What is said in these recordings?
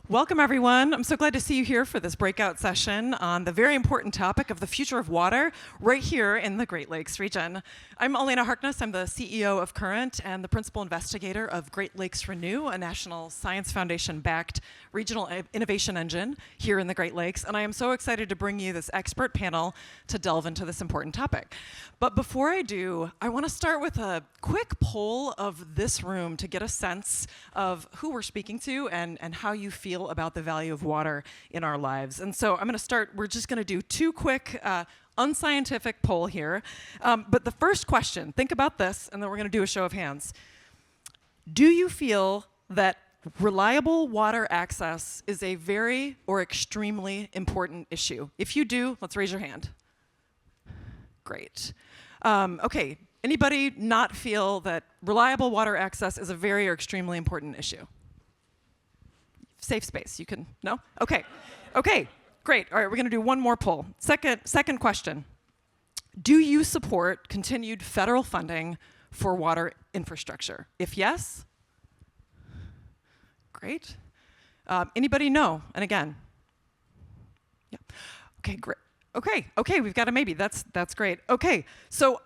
Welcome, everyone. I'm so glad to see you here for this breakout session on the very important topic of the future of water right here in the Great Lakes region. I'm Elena Harkness. I'm the CEO of Current and the principal investigator of Great Lakes Renew, a National Science Foundation-backed regional innovation engine here in the Great Lakes. And I am so excited to bring you this expert panel to delve into this important topic. But before I do, I want to start with a quick poll of this room to get a sense of who we're speaking to and how you feel about the value of water in our lives. And so I'm going to start, we're just going to do two quick unscientific poll here. But the first question, think about this, and then we're going to do a show of hands. Do you feel that reliable water access is a very or extremely important issue? If you do, let's raise your hand. Great. Okay, anybody not feel that reliable water access is a very or extremely important issue? Safe space, you can, no? Okay, great. All right, we're gonna do one more poll. Second question. Do you support continued federal funding for water infrastructure? If yes, great. Anybody no? And again, yeah. Okay, great. Okay, we've got a maybe, that's great. Okay, so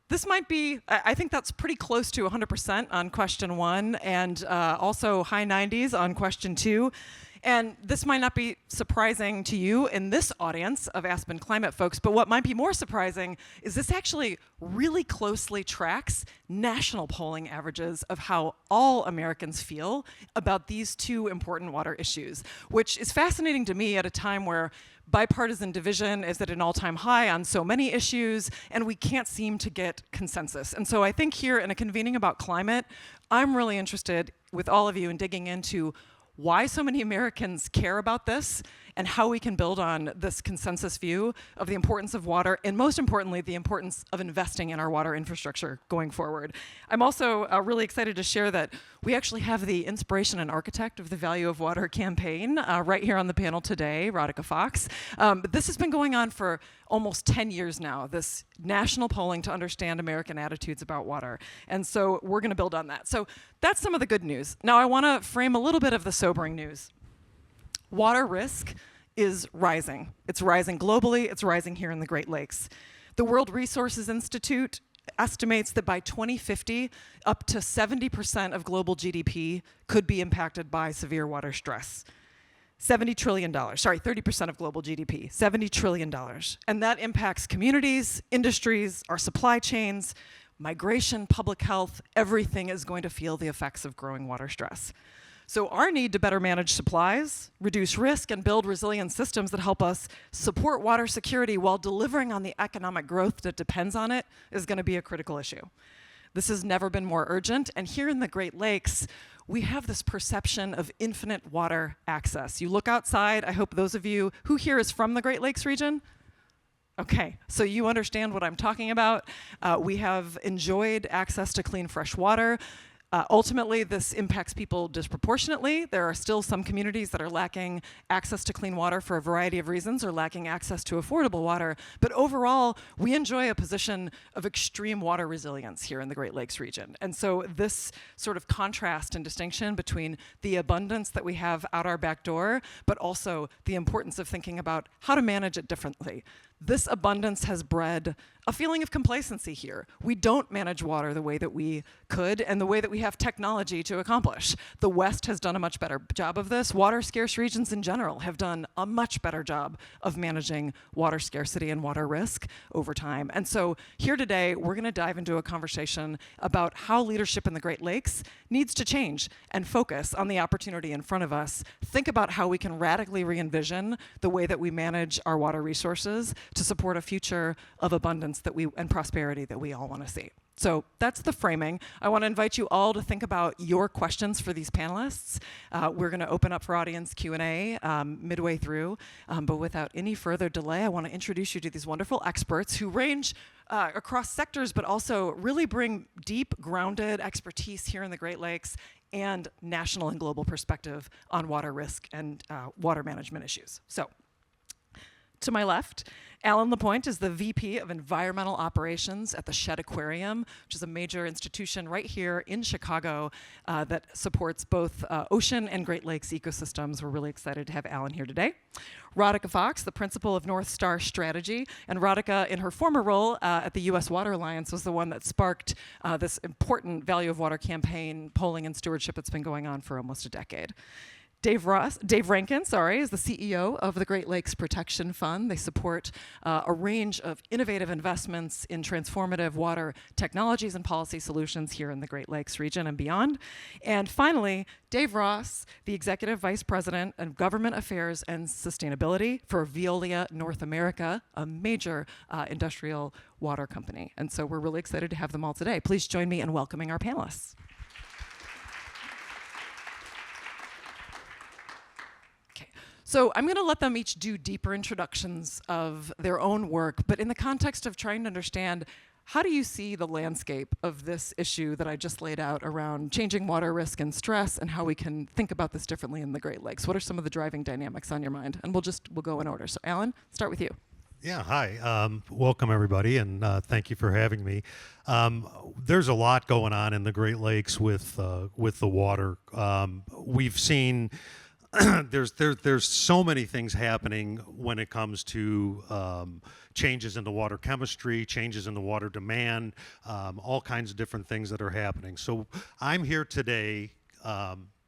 this might be, I think that's pretty close to 100% on question one, and also high 90s on question two. And this might not be surprising to you in this audience of Aspen Climate folks, but what might be more surprising is this actually really closely tracks national polling averages of how all Americans feel about these two important water issues, which is fascinating to me at a time where bipartisan division is at an all-time high on so many issues, and we can't seem to get consensus. And so I think here in a convening about climate, I'm really interested with all of you in digging into why so many Americans care about this and how we can build on this consensus view of the importance of water, and most importantly, the importance of investing in our water infrastructure going forward. I'm also really excited to share that we actually have the inspiration and architect of the Value of Water campaign right here on the panel today, Radhika Fox. But this has been going on for almost 10 years now, this national polling to understand American attitudes about water. And so we're gonna build on that. So that's some of the good news. Now I wanna frame a little bit of the sobering news. Water risk is rising. It's rising globally, it's rising here in the Great Lakes. The World Resources Institute estimates that by 2050, up to 70% of global GDP could be impacted by severe water stress. $70 trillion, sorry, 30% of global GDP, $70 trillion. And that impacts communities, industries, our supply chains, migration, public health, everything is going to feel the effects of growing water stress. So our need to better manage supplies, reduce risk, and build resilient systems that help us support water security while delivering on the economic growth that depends on it is going to be a critical issue. This has never been more urgent, and here in the Great Lakes, we have this perception of infinite water access. You look outside, I hope those of you, who here is from the Great Lakes region? Okay, so you understand what I'm talking about. We have enjoyed access to clean, fresh water. Ultimately, this impacts people disproportionately. There are still some communities that are lacking access to clean water for a variety of reasons, or lacking access to affordable water. But overall, we enjoy a position of extreme water resilience here in the Great Lakes region. And so this sort of contrast and distinction between the abundance that we have out our back door, but also the importance of thinking about how to manage it differently. This abundance has bred a feeling of complacency here. We don't manage water the way that we could and the way that we have technology to accomplish. The West has done a much better job of this. Water scarce regions in general have done a much better job of managing water scarcity and water risk over time. And so here today, we're gonna dive into a conversation about how leadership in the Great Lakes needs to change and focus on the opportunity in front of us. Think about how we can radically re-envision the way that we manage our water resources to support a future of abundance and prosperity that we all want to see. So that's the framing. I want to invite you all to think about your questions for these panelists. We're going to open up for audience Q&A midway through, but without any further delay, I want to introduce you to these wonderful experts who range across sectors, but also really bring deep, grounded expertise here in the Great Lakes and national and global perspective on water risk and water management issues. So, To my left, Alan Lapointe is the VP of Environmental Operations at the Shedd Aquarium, which is a major institution right here in Chicago that supports both ocean and Great Lakes ecosystems. We're really excited to have Alan here today. Radhika Fox, the principal of North Star Strategy, and Radhika, in her former role at the U.S. Water Alliance, was the one that sparked this important value of water campaign, polling and stewardship that's been going on for almost a decade. Dave Rankin, is the CEO of the Great Lakes Protection Fund. They support a range of innovative investments in transformative water technologies and policy solutions here in the Great Lakes region and beyond. And finally, Dave Ross, the Executive Vice President of Government Affairs and Sustainability for Veolia North America, a major industrial water company. And so we're really excited to have them all today. Please join me in welcoming our panelists. So I'm going to let them each do deeper introductions of their own work, but in the context of trying to understand, how do you see the landscape of this issue that I just laid out around changing water risk and stress, and how we can think about this differently in the Great Lakes? What are some of the driving dynamics on your mind? And we'll go in order. So Alan, start with you. Yeah, hi. Welcome, everybody, and thank you for having me. There's a lot going on in the Great Lakes with the water. We've seen there's so many things happening when it comes to changes in the water chemistry, changes in the water demand, all kinds of different things that are happening. So I'm here today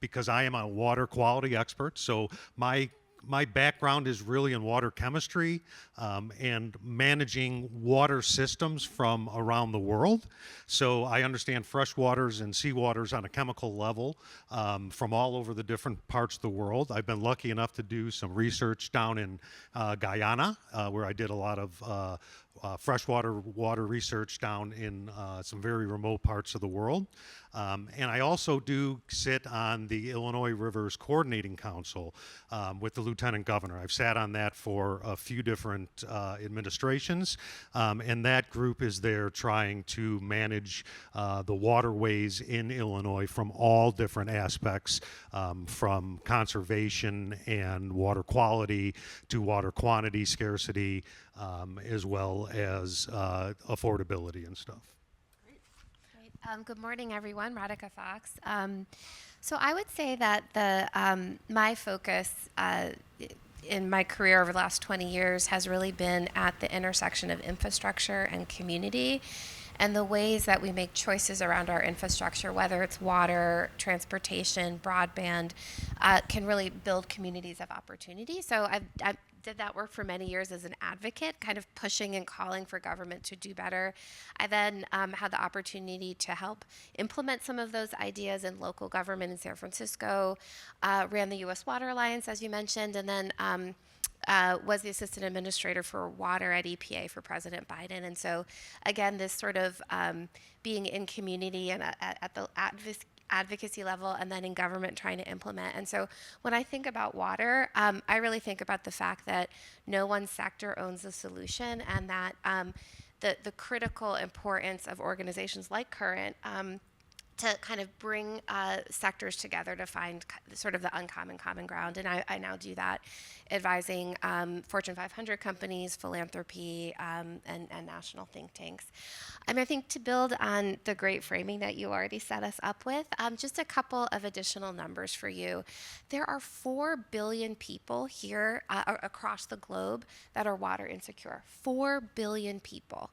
because I am a water quality expert. So my background is really in water chemistry and managing water systems from around the world. So I understand fresh waters and sea waters on a chemical level from all over the different parts of the world. I've been lucky enough to do some research down in Guyana, where I did a lot of freshwater water research down in some very remote parts of the world. And I also do sit on the Illinois Rivers Coordinating Council with the Lieutenant Governor. I've sat on that for a few different administrations, and that group is there trying to manage the waterways in Illinois from all different aspects, from conservation and water quality to water quantity, scarcity, as well as affordability and stuff. Good morning, everyone. Radhika Fox. So I would say that my focus in my career over the last 20 years has really been at the intersection of infrastructure and community, and the ways that we make choices around our infrastructure, whether it's water, transportation, broadband, can really build communities of opportunity. So I did that work for many years as an advocate, kind of pushing and calling for government to do better. I then had the opportunity to help implement some of those ideas in local government in San Francisco, ran the U.S. Water Alliance, as you mentioned, and then was the assistant administrator for water at EPA for President Biden. And so, again, this sort of being in community and at the advocacy level, and then in government trying to implement. And so when I think about water, I really think about the fact that no one sector owns the solution, and that the critical importance of organizations like Current to kind of bring sectors together to find sort of the uncommon common ground. And I now do that advising Fortune 500 companies, philanthropy, and national think tanks. I think to build on the great framing that you already set us up with, just a couple of additional numbers for you. There are 4 billion people here across the globe that are water insecure. 4 billion people.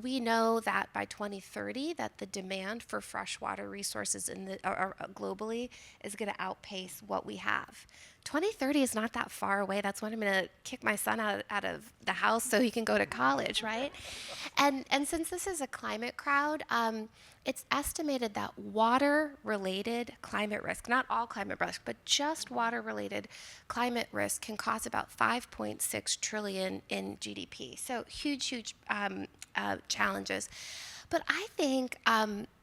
We know that by 2030 that the demand for freshwater resources globally is going to outpace what we have. 2030 is not that far away. That's when I'm going to kick my son out of the house so he can go to college, right? And since this is a climate crowd, it's estimated that water-related climate risk, not all climate risk, but just water-related climate risk can cost about $5.6 trillion in GDP. So huge challenges. But I think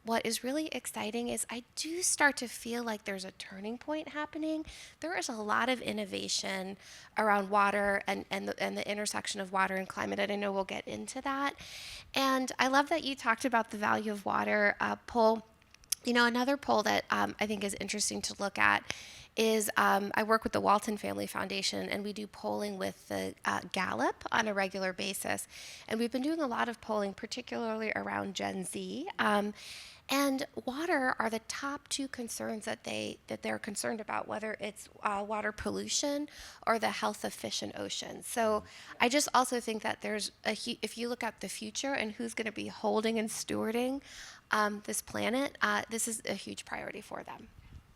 what is really exciting is I do start to feel like there's a turning point happening. There is a lot of innovation around water and the intersection of water and climate, and I know we'll get into that. And I love that you talked about the value of water poll. You know, another poll that I think is interesting to look at is I work with the Walton Family Foundation, and we do polling with the Gallup on a regular basis. And we've been doing a lot of polling, particularly around Gen Z. And water are the top two concerns that they're concerned about, whether it's water pollution or the health of fish and oceans. So I just also think that there's if you look at the future and who's going to be holding and stewarding this planet, this is a huge priority for them.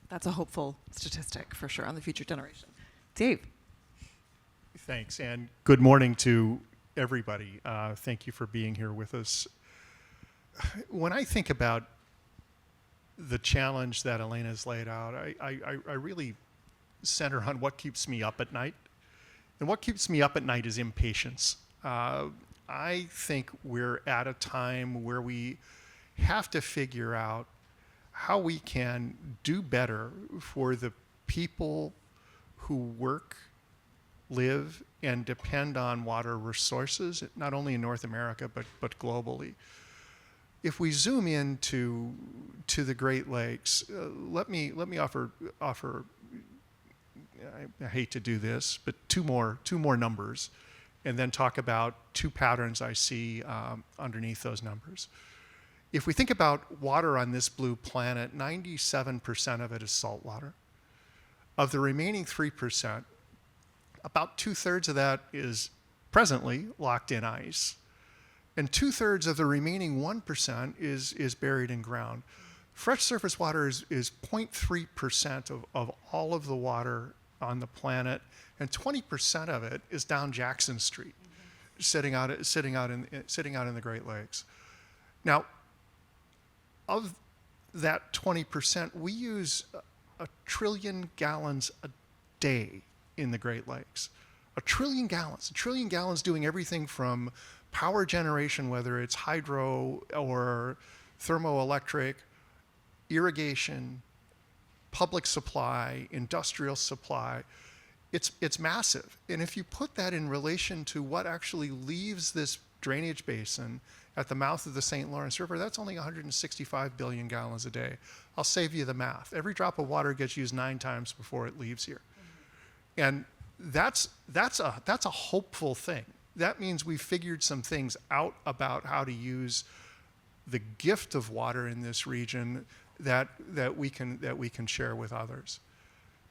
That's a hopeful statistic for sure on the future generation. Dave. Thanks, and good morning to everybody. Thank you for being here with us. When I think about the challenge that Elena's laid out, I really center on what keeps me up at night. And what keeps me up at night is impatience. I think we're at a time where we have to figure out how we can do better for the people who work, live, and depend on water resources, not only in North America, but globally. If we zoom in to the Great Lakes, let me offer. I hate to do this, but two more numbers, and then talk about two patterns I see underneath those numbers. If we think about water on this blue planet, 97% of it is salt water. Of the remaining 3%, about 2/3 of that is presently locked in ice. And 2/3 of the remaining 1% is buried in ground. Fresh surface water is 0.3% of all of the water on the planet, and 20% of it is down Jackson Street, sitting out in the Great Lakes. Now, of that 20%, we use a trillion gallons a day in the Great Lakes. A trillion gallons doing everything from power generation, whether it's hydro or thermoelectric, irrigation, public supply, industrial supply. It's massive. And if you put that in relation to what actually leaves this drainage basin at the mouth of the St. Lawrence River, that's only 165 billion gallons a day. I'll save you the math. Every drop of water gets used 9 times before it leaves here. And that's a hopeful thing. That means we've figured some things out about how to use the gift of water in this region that we can share with others.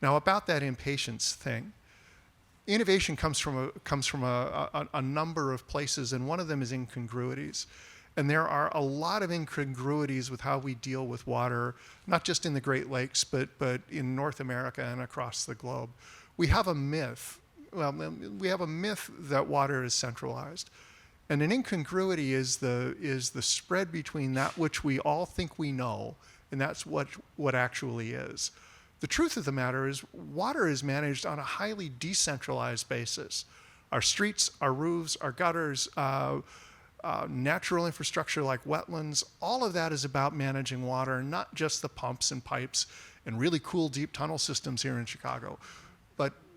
Now, about that impatience thing, innovation comes from a number of places, and one of them is incongruities. And there are a lot of incongruities with how we deal with water, not just in the Great Lakes, but in North America and across the globe. We have a myth. Well, we have a myth that water is centralized. And an incongruity is the spread between that which we all think we know and that's what actually is. The truth of the matter is water is managed on a highly decentralized basis. Our streets, our roofs, our gutters, natural infrastructure like wetlands, all of that is about managing water, not just the pumps and pipes and really cool deep tunnel systems here in Chicago.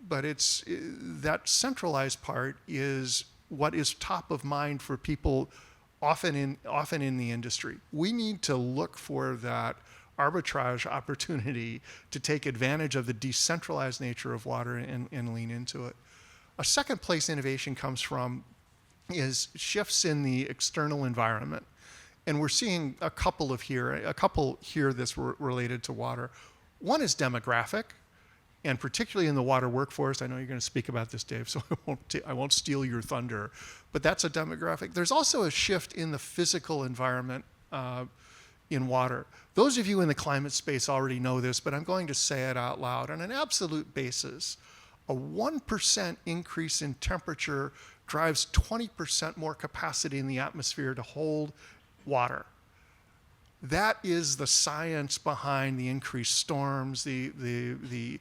But it's that centralized part is what is top of mind for people often in the industry. We need to look for that arbitrage opportunity to take advantage of the decentralized nature of water and lean into it. A second place innovation comes from is shifts in the external environment. And we're seeing a couple here that's related to water. One is demographic, and particularly in the water workforce. I know you're going to speak about this, Dave, so I won't steal your thunder, but that's a demographic. There's also a shift in the physical environment in water. Those of you in the climate space already know this, but I'm going to say it out loud. On an absolute basis, a 1% increase in temperature drives 20% more capacity in the atmosphere to hold water. That is the science behind the increased storms, the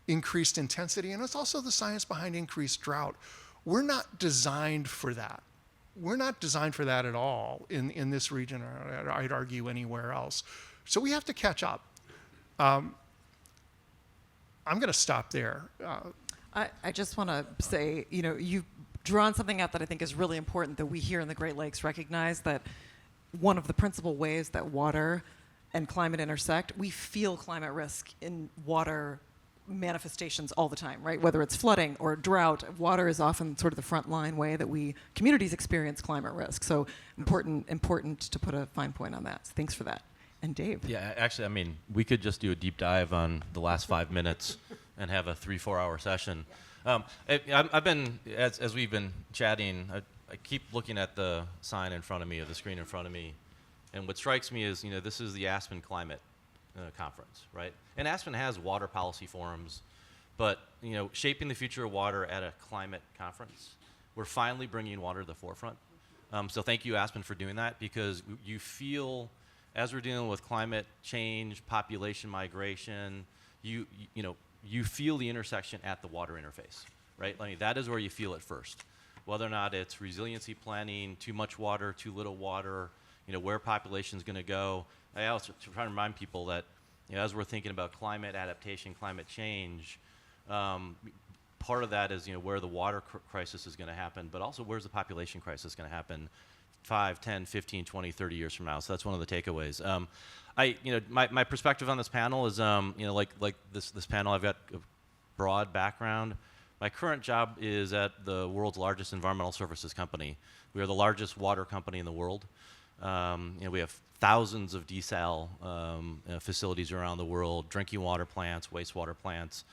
increased intensity, and it's also the science behind increased drought. We're not designed for that. We're not designed for that at all in this region, or I'd argue anywhere else. So we have to catch up. I'm going to stop there. I just want to say, you've drawn something out that I think is really important, that we here in the Great Lakes recognize that one of the principal ways that water and climate intersect, we feel climate risk in water manifestations all the time, right? Whether it's flooding or drought, water is often sort of the front line way that we communities experience climate risk. So important to put a fine point on that. So thanks for that. And Dave. Yeah, actually, I mean, we could just do a deep dive on the last 5 minutes and have a 3-4 hour session. I've been, as we've been chatting, I keep looking at the sign in front of me, or the screen in front of me, and what strikes me is, this is the Aspen Climate Conference, right? And Aspen has water policy forums, but, shaping the future of water at a climate conference, we're finally bringing water to the forefront. So thank you, Aspen, for doing that, because you feel, as we're dealing with climate change, population migration, you feel the intersection at the water interface, right? I mean, that is where you feel it first. Whether or not it's resiliency planning, too much water, too little water, where population's going to go. I also try to remind people that, as we're thinking about climate adaptation, climate change, part of that is, where the water crisis is going to happen, but also where's the population crisis going to happen 5, 10, 15, 20, 30 years from now. So that's one of the takeaways. My perspective on this panel is, like this panel, I've got a broad background. My current job is at the world's largest environmental services company. We are the largest water company in the world. We have thousands of desal facilities around the world, drinking water plants, wastewater plants,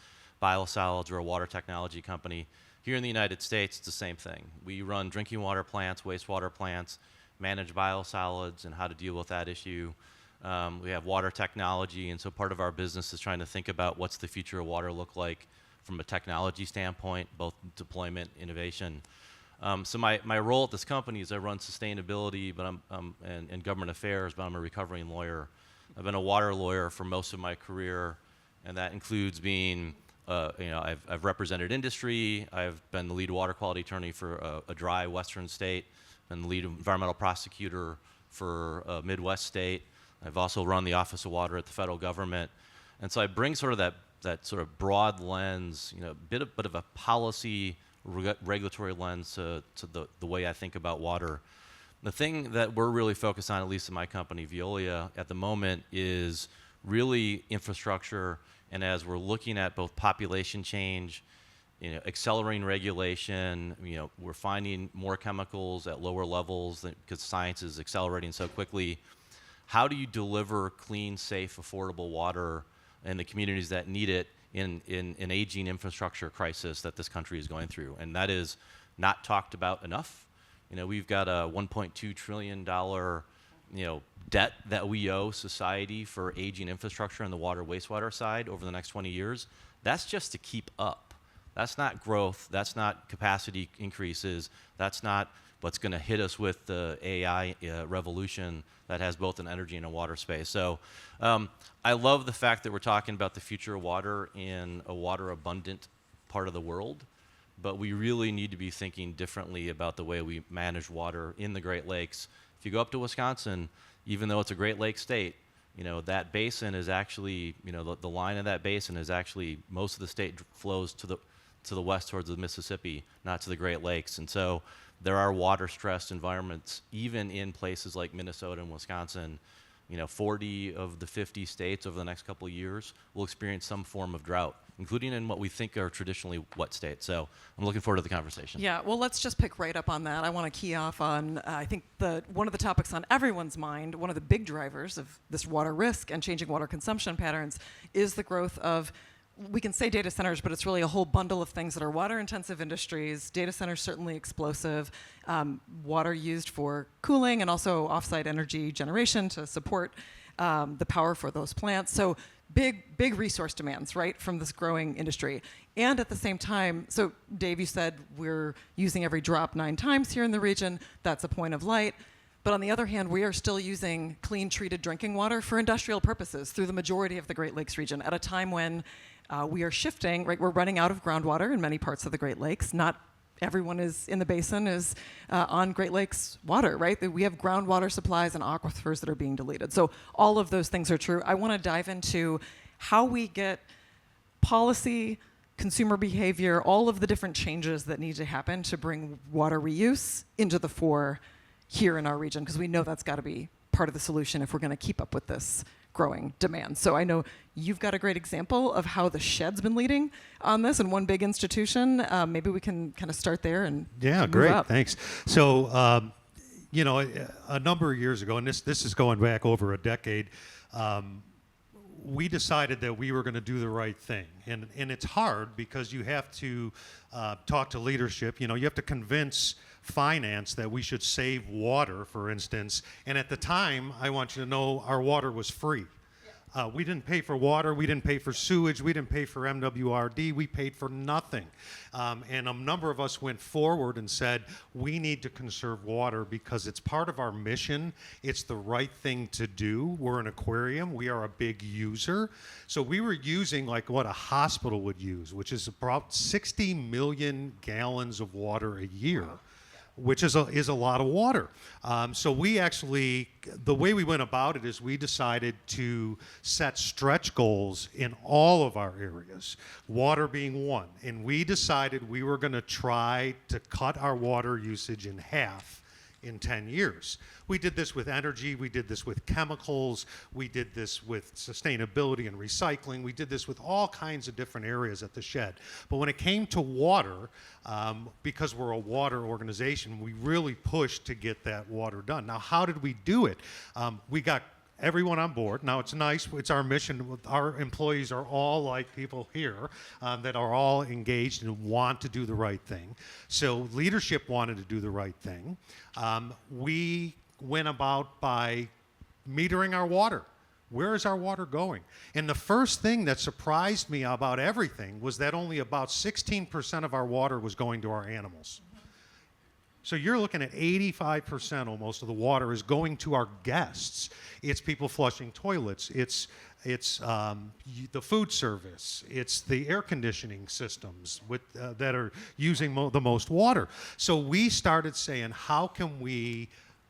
biosolids. We're a water technology company. Here in the United States, it's the same thing. We run drinking water plants, wastewater plants, manage biosolids and how to deal with that issue. We have water technology, and so part of our business is trying to think about what's the future of water look like from a technology standpoint, both deployment, innovation. So my role at this company is I run sustainability, but and government affairs, but I'm a recovering lawyer. I've been a water lawyer for most of my career, and that includes being, I've represented industry. I've been the lead water quality attorney for a dry Western state, and the lead environmental prosecutor for a Midwest state. I've also run the Office of Water at the federal government, and so I bring sort of that sort of broad lens, a bit of a policy regulatory lens to the way I think about water. The thing that we're really focused on, at least in my company, Veolia, at the moment is really infrastructure. And as we're looking at both population change, accelerating regulation, we're finding more chemicals at lower levels because science is accelerating so quickly. How do you deliver clean, safe, affordable water in the communities that need it in an aging infrastructure crisis that this country is going through? And that is not talked about enough. We've got a $1.2 trillion debt that we owe society for aging infrastructure on the water wastewater side over the next 20 years. That's just to keep up. That's not growth. That's not capacity increases. That's not what's going to hit us with the AI revolution that has both an energy and a water space. So I love the fact that we're talking about the future of water in a water abundant part of the world, but we really need to be thinking differently about the way we manage water in the Great Lakes. If you go up to Wisconsin, even though it's a Great Lakes state, that basin is actually, the line of that basin is actually, most of the state flows to the west towards the Mississippi, not to the Great Lakes. And so there are water-stressed environments, even in places like Minnesota and Wisconsin. 40 of the 50 states over the next couple of years will experience some form of drought, including in what we think are traditionally wet states. So I'm looking forward to the conversation. Yeah, well, let's just pick right up on that. I want to key off on, I think, one of the topics on everyone's mind, one of the big drivers of this water risk and changing water consumption patterns is the growth of, we can say data centers, but it's really a whole bundle of things that are water-intensive industries. Data centers certainly explosive. Water used for cooling and also off-site energy generation to support the power for those plants. So big resource demands, right, from this growing industry. And at the same time, so Dave, you said we're using every drop 9 times here in the region. That's a point of light. But on the other hand, we are still using clean treated drinking water for industrial purposes through the majority of the Great Lakes region at a time when we are shifting, right? We're running out of groundwater in many parts of the Great Lakes. Not everyone is in the basin is on Great Lakes water, right? We have groundwater supplies and aquifers that are being deleted. So all of those things are true. I want to dive into how we get policy, consumer behavior, all of the different changes that need to happen to bring water reuse into the fore here in our region, because we know that's got to be part of the solution if we're going to keep up with this growing demand. So I know you've got a great example of how the Shed's been leading on this in one big institution. Maybe we can kind of start there and Yeah, move great. up. Thanks. So, you know, a number of years ago, and this is going back over a decade, we decided that we were going to do the right thing. And it's hard because you have to talk to leadership. You know, you have to convince finance that we should save water, for instance. And at the time, I want you to know our water was free. We didn't pay for water, we didn't pay for sewage, we didn't pay for MWRD, we paid for nothing. And a number of us went forward and said, we need to conserve water because it's part of our mission. It's the right thing to do. We're an aquarium, we are a big user. So we were using like what a hospital would use, which is about 60 million gallons of water a year. Which is a lot of water. So we actually, the way we went about it is we decided to set stretch goals in all of our areas, water being one. And we decided we were going to try to cut our water usage in half in 10 years. We did this with energy, we did this with chemicals, we did this with sustainability and recycling, we did this with all kinds of different areas at the Shed. But when it came to water, because we're a water organization, we really pushed to get that water done. Now, how did we do it? We got everyone on board. Now, it's nice. It's our mission. Our employees are all like people here that are all engaged and want to do the right thing. So leadership wanted to do the right thing. We went about by metering our water. Where is our water going? And the first thing that surprised me about everything was that only about 16% of our water was going to our animals. So you're looking at 85% almost of the water is going to our guests. It's people flushing toilets. It's the food service. It's the air conditioning systems that are using the most water. So we started saying, how can we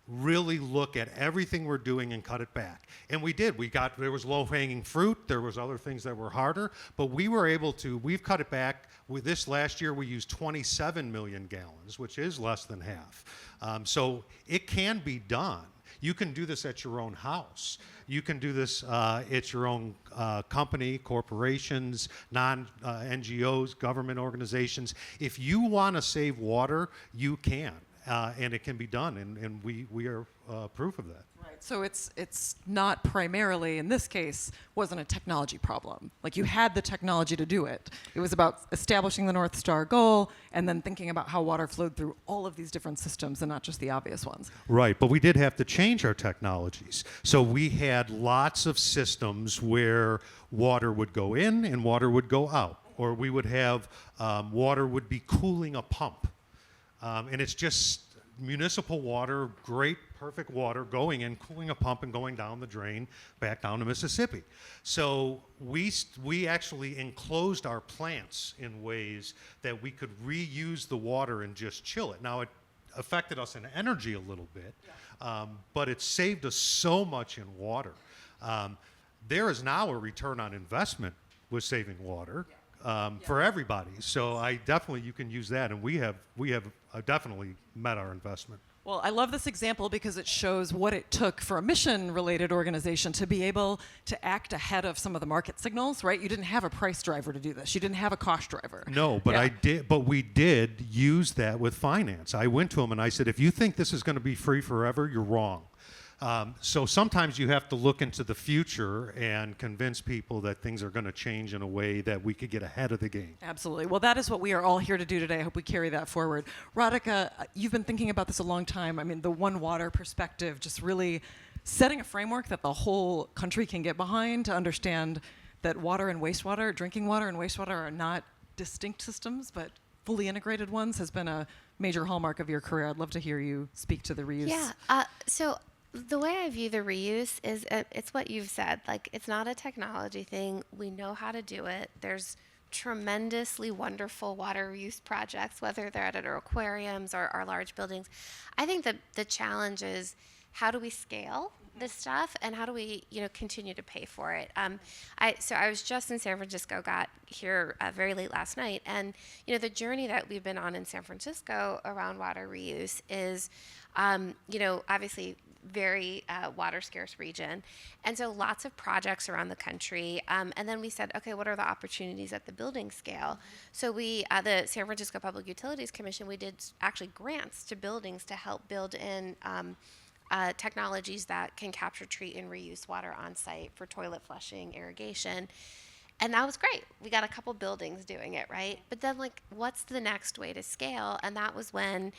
really look at everything we're doing and cut it back? And we did. There was low-hanging fruit. There was other things that were harder. But we were able to, we've cut it back. With this last year, we used 27 million gallons, which is less than half. So it can be done. You can do this at your own house. You can do this at your own company, corporations, NGOs, government organizations. If you want to save water, you can. And it can be done, and we are proof of that. Right. So it's not primarily, in this case, wasn't a technology problem. Like you had the technology to do it. It was about establishing the North Star goal and then thinking about how water flowed through all of these different systems and not just the obvious ones. Right, but we did have to change our technologies. So we had lots of systems where water would go in and water would go out, or we would have water would be cooling a pump. And it's just municipal water, great, perfect water going in, cooling a pump and going down the drain back down to Mississippi. So we actually enclosed our plants in ways that we could reuse the water and just chill it. Now, it affected us in energy a little bit, but it saved us so much in water. There is now a return on investment with saving water. For everybody. So you can use that, and we have definitely met our investment. Well, I love this example because it shows what it took for a mission-related organization to be able to act ahead of some of the market signals, right? You didn't have a price driver to do this. You didn't have a cost driver. No, but we did use that with finance. I went to them and I said, if you think this is going to be free forever, you're wrong. So sometimes you have to look into the future and convince people that things are going to change in a way that we could get ahead of the game. Absolutely. Well, that is what we are all here to do today. I hope we carry that forward. Radhika, you've been thinking about this a long time. I mean, the One Water perspective, just really setting a framework that the whole country can get behind to understand that water and wastewater, drinking water and wastewater are not distinct systems, but fully integrated ones, has been a major hallmark of your career. I'd love to hear you speak to the reuse. Yeah. So the way I view the reuse is it's what you've said. Like, it's not a technology thing. We know how to do it. There's tremendously wonderful water reuse projects, whether they're at our aquariums or our large buildings. I think that the challenge is, how do we scale this stuff, and how do we, continue to pay for it? So I was just in San Francisco, got here very late last night, and the journey that we've been on in San Francisco around water reuse is, obviously very water scarce region, and so lots of projects around the country. And then we said, okay, what are the opportunities at the building scale? So we, the San Francisco Public Utilities Commission, we did actually grants to buildings to help build in technologies that can capture, treat, and reuse water on site for toilet flushing, irrigation. And that was great. We got a couple buildings doing it, right? But then, what's the next way to scale? And that was when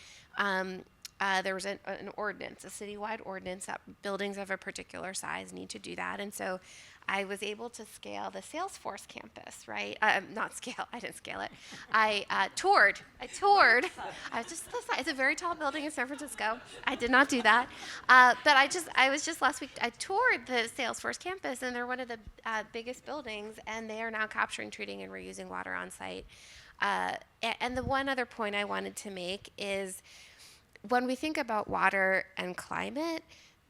there was an ordinance, a citywide ordinance that buildings of a particular size need to do that. And so I was able to scale the Salesforce campus, right? Not scale, I didn't scale it. I toured. I was just, it's a very tall building in San Francisco. I did not do that. But I was just last week, I toured the Salesforce campus, and they're one of the biggest buildings, and they are now capturing, treating, and reusing water on site. And the one other point I wanted to make is, when we think about water and climate,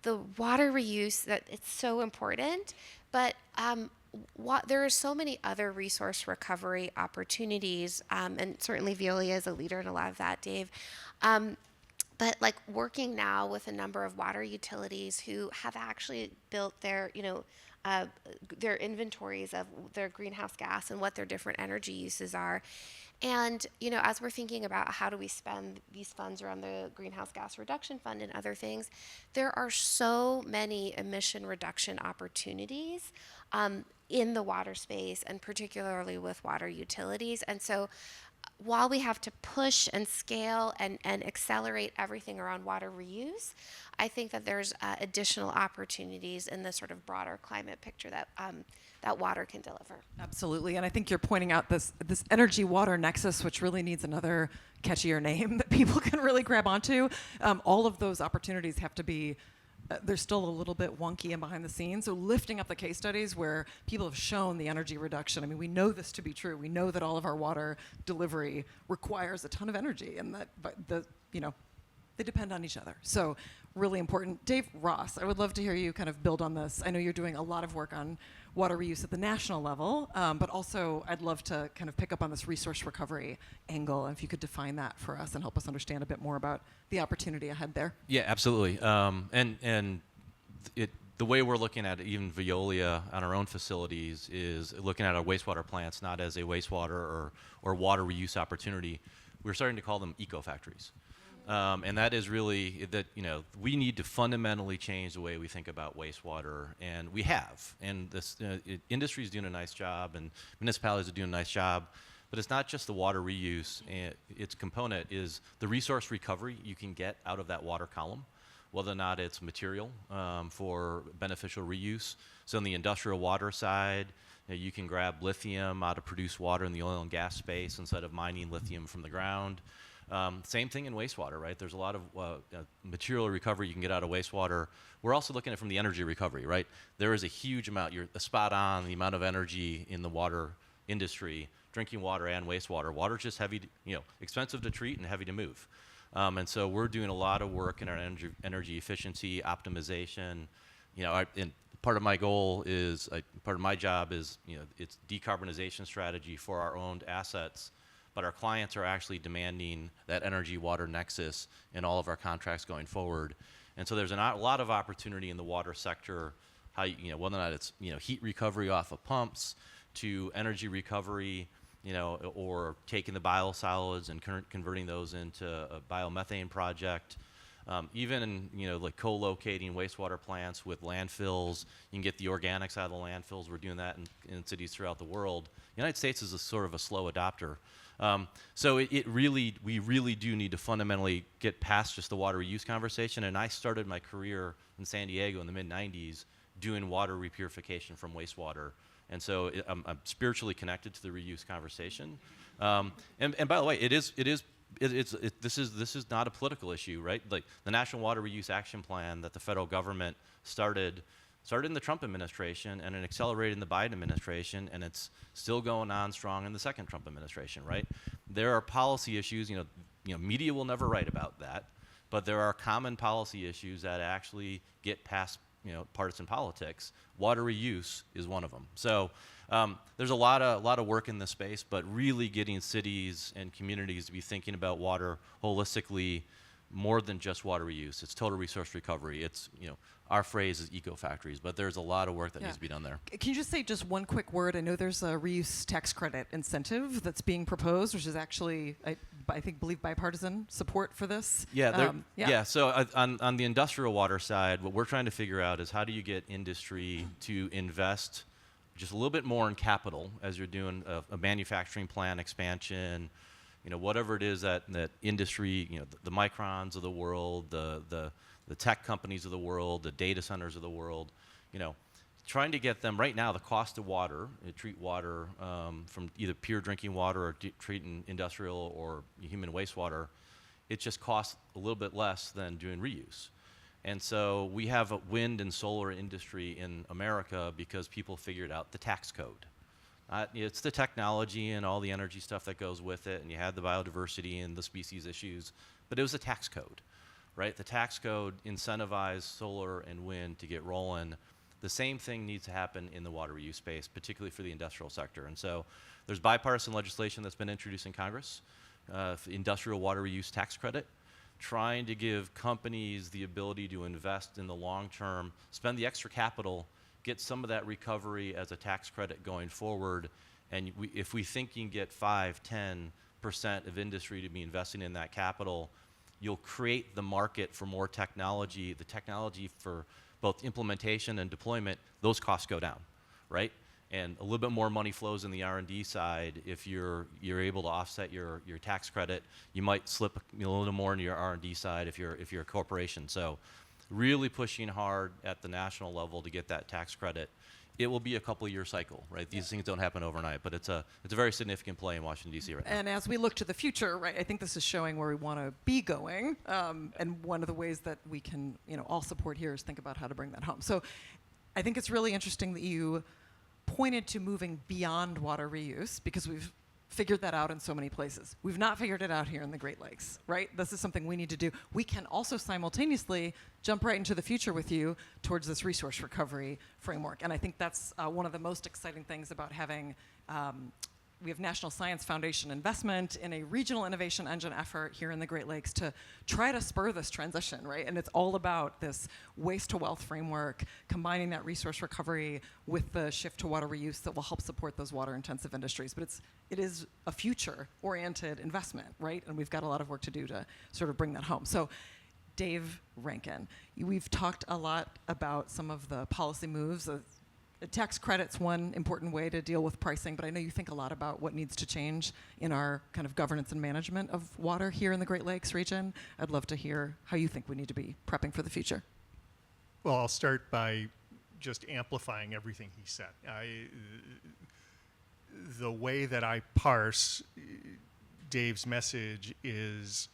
the water reuse, that it's so important, but there are so many other resource recovery opportunities, and certainly Veolia is a leader in a lot of that, Dave. But working now with a number of water utilities who have actually built their inventories of their greenhouse gas and what their different energy uses are. And, as we're thinking about how do we spend these funds around the Greenhouse Gas Reduction Fund and other things, there are so many emission reduction opportunities in the water space, and particularly with water utilities. And so while we have to push and scale and accelerate everything around water reuse, I think that there's additional opportunities in the sort of broader climate picture that that water can deliver. Absolutely, and I think you're pointing out this energy-water nexus, which really needs another catchier name that people can really grab onto. All of those opportunities have to be, they're still a little bit wonky and behind the scenes. So lifting up the case studies where people have shown the energy reduction. I mean, we know this to be true. We know that all of our water delivery requires a ton of energy, and that, they depend on each other. So really important. Dave, Ross, I would love to hear you kind of build on this. I know you're doing a lot of work on water reuse at the national level, but also I'd love to kind of pick up on this resource recovery angle, and if you could define that for us and help us understand a bit more about the opportunity ahead there. Yeah, absolutely. The way we're looking at it, even Veolia on our own facilities, is looking at our wastewater plants not as a wastewater or water reuse opportunity. We're starting to call them eco-factories. And that is really that, we need to fundamentally change the way we think about wastewater, and we have. And this industry is doing a nice job, and municipalities are doing a nice job. But it's not just the water reuse. Its component is the resource recovery you can get out of that water column, whether or not it's material for beneficial reuse. So in the industrial water side, you can grab lithium out of produced water in the oil and gas space instead of mining lithium from the ground. Same thing in wastewater, right? There's a lot of material recovery you can get out of wastewater. We're also looking at it from the energy recovery, right? There is a huge amount, you're spot on, the amount of energy in the water industry, drinking water and wastewater. Water's just heavy, expensive to treat and heavy to move. And so we're doing a lot of work in our energy efficiency, optimization. And part of my goal is, part of my job is, it's decarbonization strategy for our owned assets. But our clients are actually demanding that energy-water nexus in all of our contracts going forward. And so there's a lot of opportunity in the water sector, whether or not it's heat recovery off of pumps to energy recovery, or taking the biosolids and converting those into a biomethane project. Even co-locating wastewater plants with landfills, you can get the organics out of the landfills. We're doing that in cities throughout the world. The United States is a sort of a slow adopter. So we really do need to fundamentally get past just the water reuse conversation. And I started my career in San Diego in the mid-90s doing water repurification from wastewater. And so I'm spiritually connected to the reuse conversation. And by the way, this is not a political issue, right? Like the National Water Reuse Action Plan that the federal government started in the Trump administration, and it accelerated in the Biden administration, and it's still going on strong in the second Trump administration, right? There are policy issues, media will never write about that, but there are common policy issues that actually get passed partisan politics, water reuse is one of them. So there's a lot of work in this space, but really getting cities and communities to be thinking about water holistically, more than just water reuse. It's total resource recovery. It's, our phrase is eco factories, but there's a lot of work that needs to be done there. Can you just say just one quick word? I know there's a reuse tax credit incentive that's being proposed, which is actually, I believe bipartisan support for this. Yeah, so on the industrial water side, what we're trying to figure out is how do you get industry to invest just a little bit more in capital as you're doing a manufacturing plant expansion, whatever it is that industry, the Microns of the world, the tech companies of the world, the data centers of the world, trying to get them right now. The cost of water, treat water from either pure drinking water or treating industrial or human wastewater, it just costs a little bit less than doing reuse. And so we have a wind and solar industry in America because people figured out the tax code. It's the technology and all the energy stuff that goes with it, and you had the biodiversity and the species issues, but it was a tax code, right? The tax code incentivized solar and wind to get rolling. The same thing needs to happen in the water reuse space, particularly for the industrial sector. And so there's bipartisan legislation that's been introduced in Congress, industrial water reuse tax credit, trying to give companies the ability to invest in the long term, spend the extra capital, get some of that recovery as a tax credit going forward. And if we think you can get 5-10% of industry to be investing in that capital, you'll create the market for more technology. The technology for both implementation and deployment, those costs go down, right? And a little bit more money flows in the R&D side. If you're able to offset your tax credit, you might slip a little more into your R&D side if you're a corporation. So really pushing hard at the national level to get that tax credit. It will be a couple year cycle, right? These things don't happen overnight, but it's a very significant play in Washington, D.C. right now. And as we look to the future, right, I think this is showing where we want to be going. And one of the ways that we can, all support here is think about how to bring that home. So I think it's really interesting that you pointed to moving beyond water reuse, because we've figured that out in so many places. We've not figured it out here in the Great Lakes, right? This is something we need to do. We can also simultaneously jump right into the future with you towards this resource recovery framework. And I think that's one of the most exciting things about having we have National Science Foundation investment in a regional innovation engine effort here in the Great Lakes to try to spur this transition, right? And it's all about this waste to wealth framework, combining that resource recovery with the shift to water reuse that will help support those water intensive industries. But it is a future oriented investment, right? And we've got a lot of work to do to sort of bring that home. So Dave Rankin, we've talked a lot about some of the policy moves. Tax credit's one important way to deal with pricing, but I know you think a lot about what needs to change in our kind of governance and management of water here in the Great Lakes region. I'd love to hear how you think we need to be prepping for the future. Well, I'll start by just amplifying everything he said. The way that I parse Dave's message is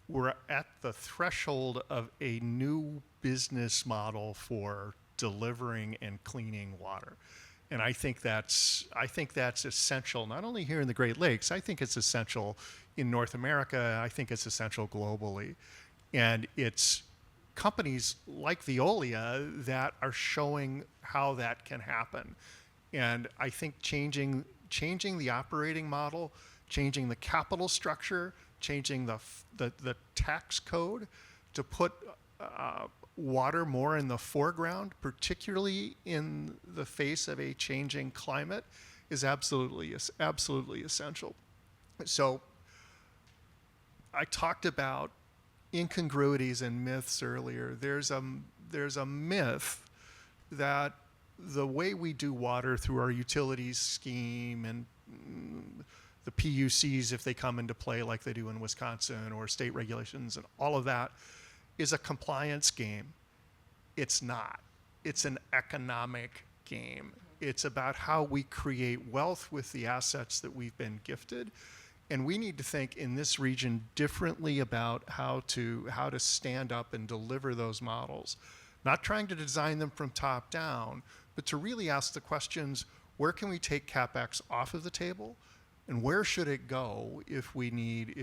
we're at the threshold of a new business model for delivering and cleaning water. And I think that's essential, not only here in the Great Lakes, I think it's essential in North America, I think it's essential globally. And it's companies like Veolia that are showing how that can happen. And I think changing the operating model, changing the capital structure, changing the tax code to put water more in the foreground, particularly in the face of a changing climate, is absolutely essential. So I talked about incongruities and myths earlier. There's a myth that the way we do water through our utilities scheme and the PUCs, if they come into play like they do in Wisconsin, or state regulations and all of that, is a compliance game. It's not. It's an economic game. It's about how we create wealth with the assets that we've been gifted. And we need to think in this region differently about how to stand up and deliver those models. Not trying to design them from top down, but to really ask the questions, where can we take CapEx off of the table? And where should it go if we need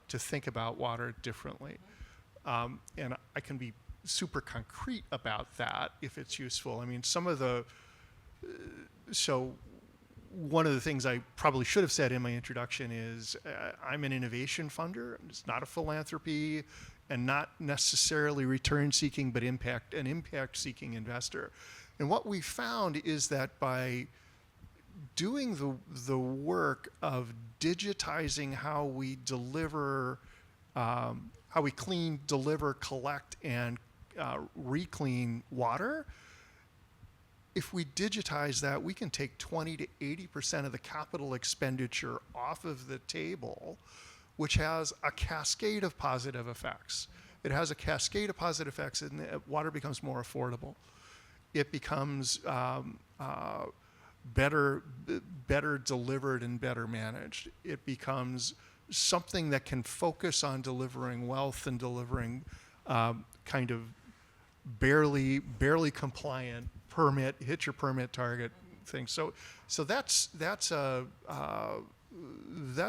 to think about water differently? And I can be super concrete about that if it's useful. I mean, some of the so one of the things I probably should have said in my introduction is I'm an innovation funder. It's not a philanthropy and not necessarily return seeking, but an impact seeking investor. And what we found is that by doing the work of digitizing how we deliver, how we clean, deliver, collect, and reclean water, if we digitize that, we can take 20 to 80% of the capital expenditure off of the table, which has a cascade of positive effects. It has a cascade of positive effects, and water becomes more affordable. It becomes better delivered and better managed. It becomes something that can focus on delivering wealth and delivering kind of barely compliant permit, hit your permit target thing. So that's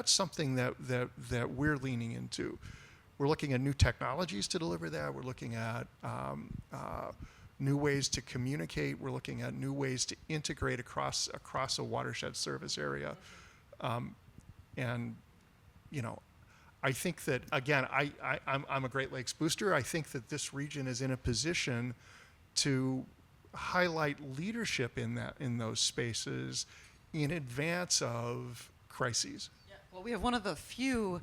something that we're leaning into. We're looking at new technologies to deliver that. We're looking at new ways to communicate. We're looking at new ways to integrate across a watershed service area. And, you know, I think that, again, I'm a Great Lakes booster. I think that this region is in a position to highlight leadership in those spaces in advance of crises. Yeah. Well, we have one of the few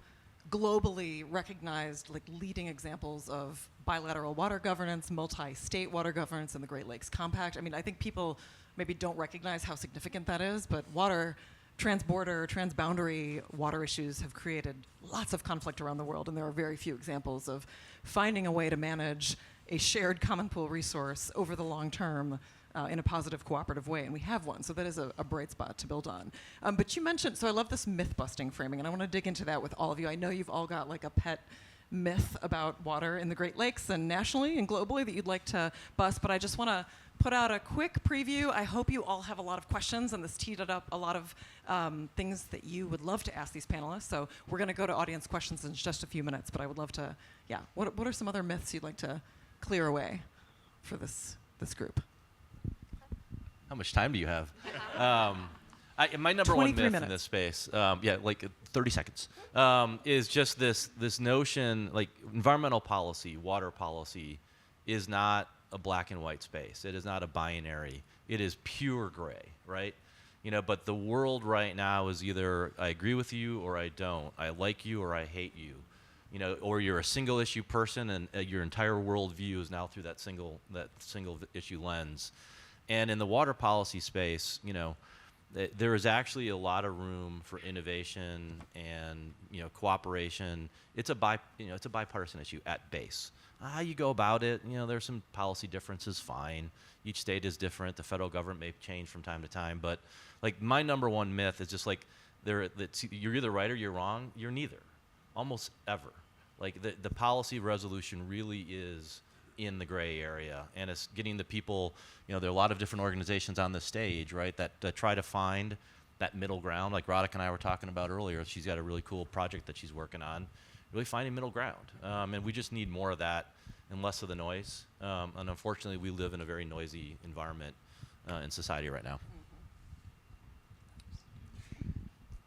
globally recognized leading examples of bilateral water governance, multi-state water governance in the Great Lakes Compact. I mean, I think people maybe don't recognize how significant that is, but water, transborder, transboundary water issues have created lots of conflict around the world, and there are very few examples of finding a way to manage a shared common pool resource over the long term in a positive, cooperative way, and we have one, so that is a bright spot to build on. But you mentioned, so I love this myth-busting framing, and I want to dig into that with all of you. I know you've all got like a pet myth about water in the Great Lakes and nationally and globally that you'd like to bust, but I just want to put out a quick preview. I hope you all have a lot of questions, and this teed up a lot of things that you would love to ask these panelists. So we're going to go to audience questions in just a few minutes, but I would love to, yeah. What are some other myths you'd like to clear away for this group? How much time do you have? My number one myth 23 minutes. in this space, like 30 seconds, is just this notion, like environmental policy, water policy, is not a black and white space. It is not a binary. It is pure gray, right? You know, but the world right now is either I agree with you or I don't. I like you or I hate you. You know, or you're a single issue person and your entire worldview is now through that single issue lens. And in the water policy space, you know, there is actually a lot of room for innovation and, you know, cooperation. It's a bipartisan issue at base. How you go about it, you know, there's some policy differences, fine. Each state is different. The federal government may change from time to time. But, like, my number one myth is just, like, you're either right or you're wrong. You're neither, almost ever. Like, the policy resolution really is in the gray area, and it's getting the people, you know, there are a lot of different organizations on the stage, right, that try to find that middle ground, like Radhika and I were talking about earlier. She's got a really cool project that she's working on, really finding middle ground, and we just need more of that and less of the noise, and unfortunately we live in a very noisy environment in society right now.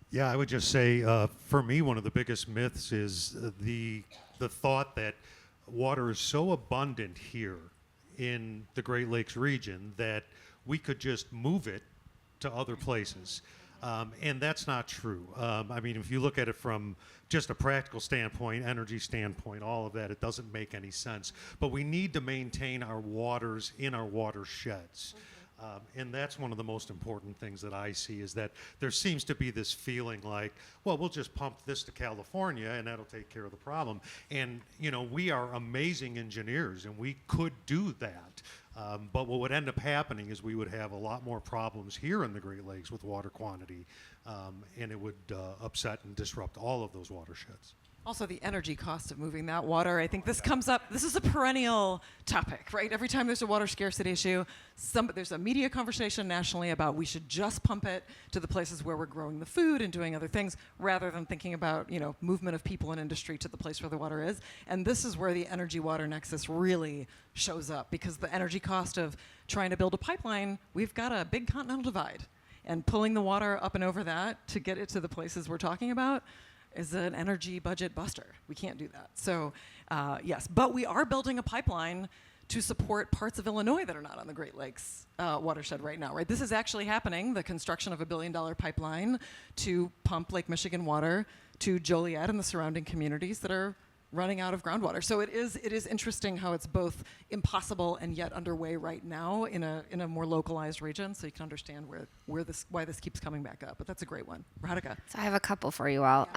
Yeah, I would just say, for me, one of the biggest myths is the thought that water is so abundant here in the Great Lakes region that we could just move it to other places. And that's not true. I mean, if you look at it from just a practical standpoint, energy standpoint, all of that, it doesn't make any sense. But we need to maintain our waters in our watersheds. And that's one of the most important things that I see, is that there seems to be this feeling like, well, we'll just pump this to California and that'll take care of the problem. And, you know, we are amazing engineers and we could do that. But what would end up happening is we would have a lot more problems here in the Great Lakes with water quantity, and it would upset and disrupt all of those watersheds. Also, the energy cost of moving that water. I think this comes up. This is a perennial topic, right? Every time there's a water scarcity issue, there's a media conversation nationally about we should just pump it to the places where we're growing the food and doing other things, rather than thinking about movement of people and industry to the place where the water is. And this is where the energy-water nexus really shows up, because the energy cost of trying to build a pipeline, we've got a big continental divide, and pulling the water up and over that to get it to the places we're talking about is an energy budget buster. We can't do that. So yes, but we are building a pipeline to support parts of Illinois that are not on the Great Lakes watershed right now, right? This is actually happening, the construction of a $1 billion pipeline to pump Lake Michigan water to Joliet and the surrounding communities that are running out of groundwater. So it is interesting how it's both impossible and yet underway right now in a more localized region, so you can understand why this keeps coming back up. But that's a great one. Radhika. So I have a couple for you all.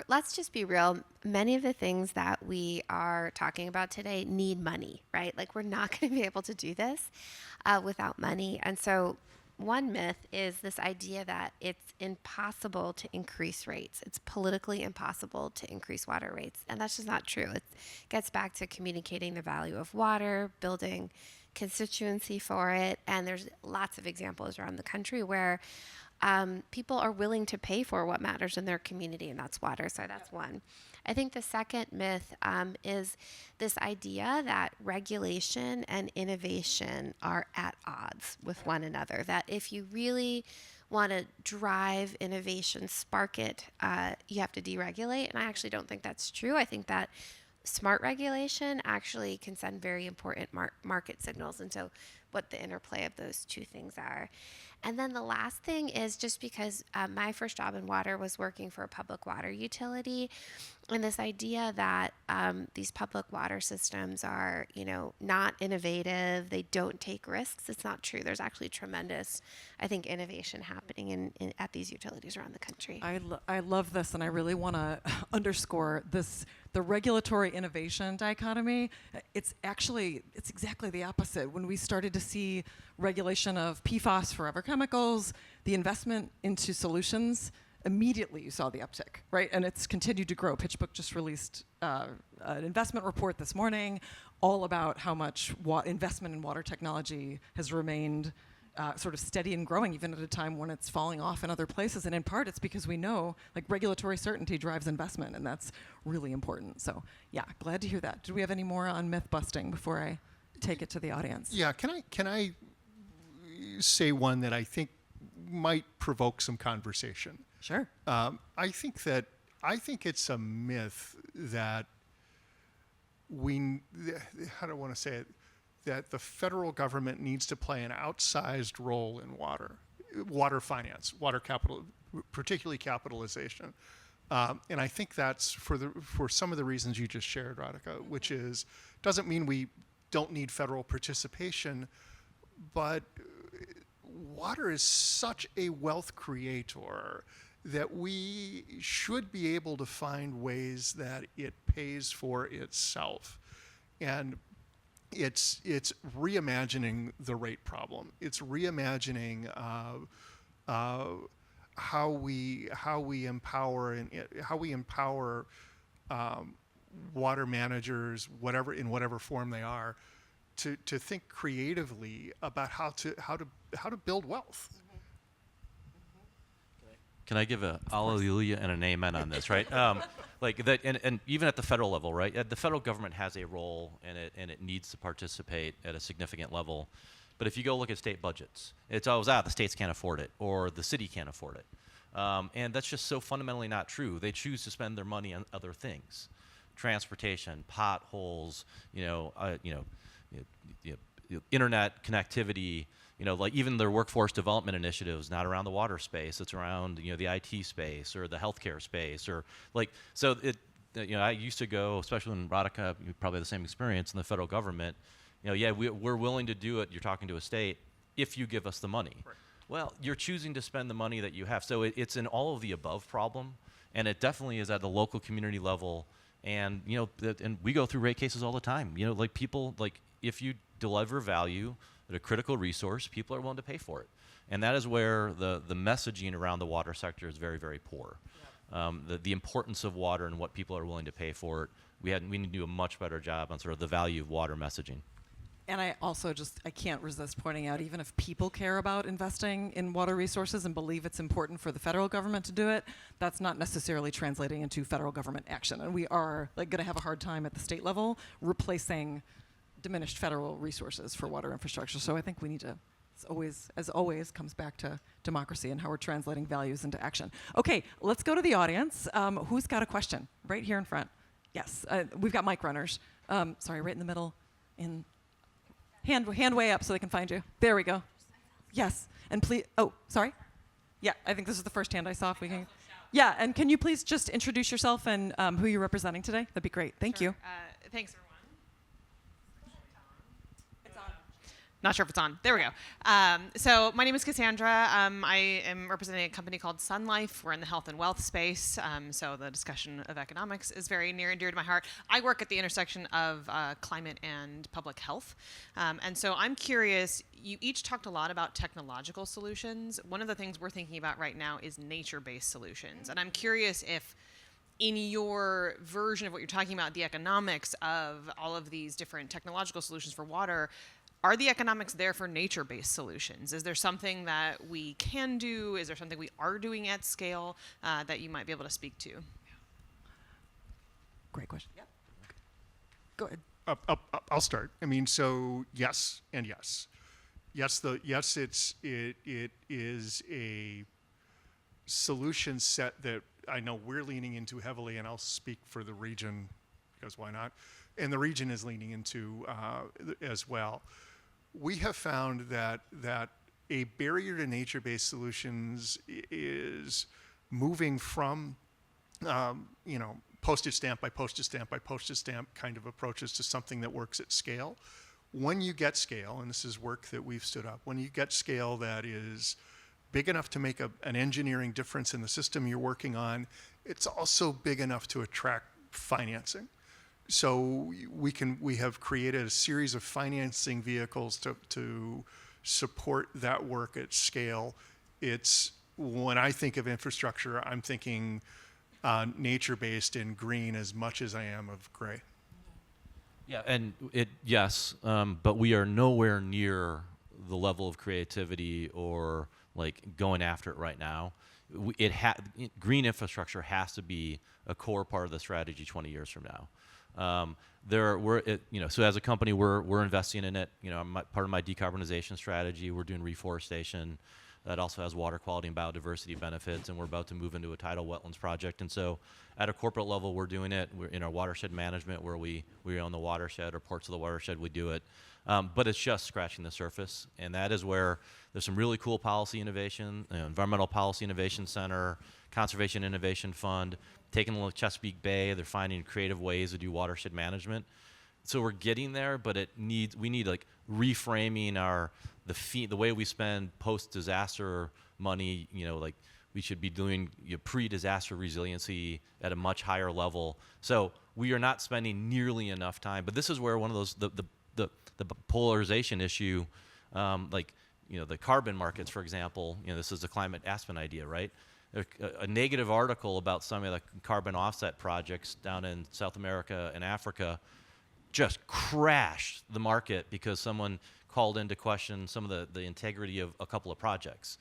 Let's just be real. Many of the things that we are talking about today need money, right? Like, we're not going to be able to do this without money. And so one myth is this idea that it's impossible to increase rates. It's politically impossible to increase water rates. And that's just not true. It gets back to communicating the value of water, building constituency for it. And there's lots of examples around the country where people are willing to pay for what matters in their community, and that's water. So that's one. I think the second myth is this idea that regulation and innovation are at odds with one another. That if you really want to drive innovation, spark it, you have to deregulate. And I actually don't think that's true. I think that smart regulation actually can send very important market signals into what the interplay of those two things are. And then the last thing is, just because my first job in water was working for a public water utility, and this idea that these public water systems are, not innovative, they don't take risks, it's not true. There's actually tremendous, I think, innovation happening at these utilities around the country. I love this, and I really want to underscore this. The regulatory innovation dichotomy, it's exactly the opposite. When we started to see regulation of PFAS, forever chemicals, the investment into solutions, immediately you saw the uptick, right? And it's continued to grow. PitchBook just released an investment report this morning all about how much investment in water technology has remained sort of steady and growing, even at a time when it's falling off in other places. And in part, it's because we know, like, regulatory certainty drives investment, and that's really important. So yeah, glad to hear that. Do we have any more on myth busting before I take it to the audience? Yeah, can I say one that I think might provoke some conversation? Sure. I think it's a myth that how do I want to say it? That the federal government needs to play an outsized role in water finance, water capital, particularly capitalization. And I think that's for some of the reasons you just shared, Radhika, which is, doesn't mean we don't need federal participation, but water is such a wealth creator that we should be able to find ways that it pays for itself. And it's reimagining the rate problem. It's reimagining how we empower water managers, in whatever form they are, to think creatively about how to build wealth. Can I give a hallelujah and an amen on this, right? Like that, and even at the federal level, right? The federal government has a role, and it needs to participate at a significant level. But if you go look at state budgets, it's always the states can't afford it, or the city can't afford it, and that's just so fundamentally not true. They choose to spend their money on other things, transportation, potholes, internet connectivity. Like even their workforce development initiatives, not around the water space, it's around, the IT space or the healthcare space, or so it, I used to go, especially in Radhika, you probably have the same experience in the federal government, we're willing to do it, you're talking to a state, if you give us the money. Right. Well, you're choosing to spend the money that you have. So it's an all of the above problem, and it definitely is at the local community level. And, and we go through rate cases all the time. People, if you deliver value, a critical resource, people are willing to pay for it. And that is where the messaging around the water sector is very, very poor. the importance of water and what people are willing to pay for it. We need to do a much better job on sort of the value of water messaging. And I also I can't resist pointing out, even if people care about investing in water resources and believe it's important for the federal government to do it, that's not necessarily translating into federal government action. And we are going to have a hard time at the state level replacing diminished federal resources for water infrastructure. So I think we need to, as always, comes back to democracy and how we're translating values into action. Okay, let's go to the audience. Who's got a question? Right here in front. Yes, we've got mic runners. Sorry, right in the middle. Hand way up so they can find you. There we go. Yes, and please. Oh, sorry. Yeah, I think this is the first hand I saw. If we can. Yeah, and can you please just introduce yourself and who you're representing today? That'd be great. Thank you. Thanks, everyone. It's on. Not sure if it's on. There we go. So my name is Cassandra. I am representing a company called Sun Life. We're in the health and wealth space. So the discussion of economics is very near and dear to my heart. I work at the intersection of climate and public health. And so I'm curious, you each talked a lot about technological solutions. One of the things we're thinking about right now is nature-based solutions. And I'm curious if in your version of what you're talking about, the economics of all of these different technological solutions for water, are the economics there for nature-based solutions? Is there something that we can do? Is there something we are doing at scale that you might be able to speak to? Great question. Yep. Go ahead. I'll start. I mean, so yes and yes. It is a solution set that I know we're leaning into heavily, and I'll speak for the region because why not? And the region is leaning into as well. We have found that a barrier to nature-based solutions is moving from postage stamp by postage stamp by postage stamp kind of approaches to something that works at scale. When you get scale, and this is work that we've stood up, when you get scale that is big enough to make an engineering difference in the system you're working on, it's also big enough to attract financing. So we have created a series of financing vehicles to support that work at scale. It's when I think of infrastructure, I'm thinking nature-based and green as much as I am of gray. Yeah, and yes, but we are nowhere near the level of creativity or like going after it right now. Green infrastructure has to be a core part of the strategy 20 years from now. So as a company, we're investing in it. Part of my decarbonization strategy, we're doing reforestation that also has water quality and biodiversity benefits, and we're about to move into a tidal wetlands project. And so at a corporate level, we're doing it. We're in our watershed management where we own the watershed or parts of the watershed, we do it. But it's just scratching the surface, and that is where there's some really cool policy innovation, Environmental Policy Innovation Center, Conservation Innovation Fund, taking a look at Chesapeake Bay. They're finding creative ways to do watershed management. So we're getting there, but we need like reframing the way we spend post-disaster money. Like we should be doing pre-disaster resiliency at a much higher level. So we are not spending nearly enough time. But this is where one of those the polarization issue, the carbon markets, for example. This is the climate Aspen idea, right? A negative article about some of the carbon offset projects down in South America and Africa just crashed the market because someone called into question some of the integrity of a couple of projects.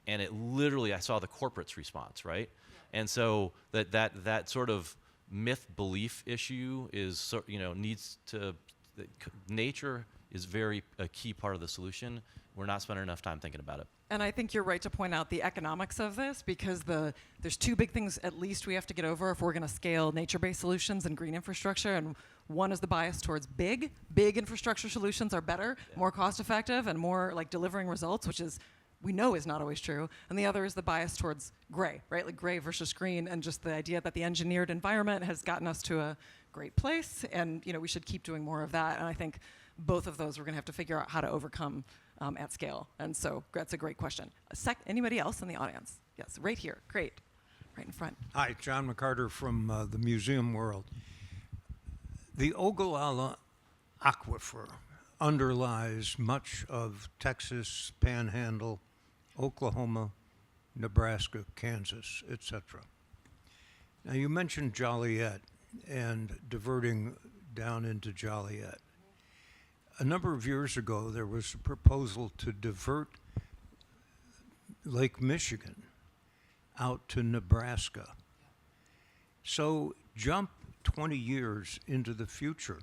And it literally, I saw the corporate's response, right? Yeah. And so that sort of myth belief issue is, nature is a key part of the solution. We're not spending enough time thinking about it. And I think you're right to point out the economics of this, because there's two big things at least we have to get over if we're going to scale nature-based solutions and green infrastructure. And one is the bias towards big infrastructure solutions are better, more cost-effective, and more like delivering results, which we know is not always true. And the other is the bias towards gray, right? Like gray versus green, and just the idea that the engineered environment has gotten us to a great place, and we should keep doing more of that. And I think both of those we're going to have to figure out how to overcome at scale. And so that's a great question. Anybody else in the audience? Yes, right here. Great. Right in front. Hi, John McCarter from the museum world. The Ogallala Aquifer underlies much of Texas, Panhandle, Oklahoma, Nebraska, Kansas, etc. Now, you mentioned Joliet and diverting down into Joliet. A number of years ago, there was a proposal to divert Lake Michigan out to Nebraska. So jump 20 years into the future.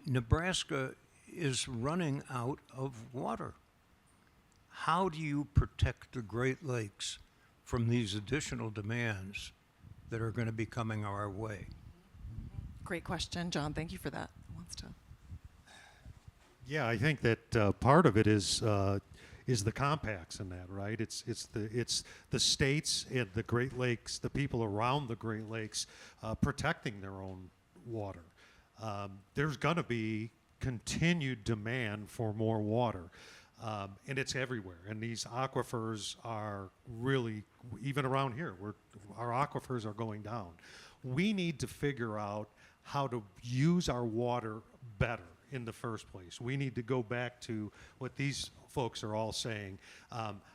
Nebraska is running out of water. How do you protect the Great Lakes from these additional demands that are going to be coming our way? Great question, John. Thank you for that. Who wants to? Yeah, I think that part of it is the compacts in that, right? It's the states and the Great Lakes, the people around the Great Lakes, protecting their own water. There's going to be continued demand for more water, and it's everywhere. And these aquifers are really, even around here, our aquifers are going down. We need to figure out how to use our water better in the first place. We need to go back to what these folks are all saying.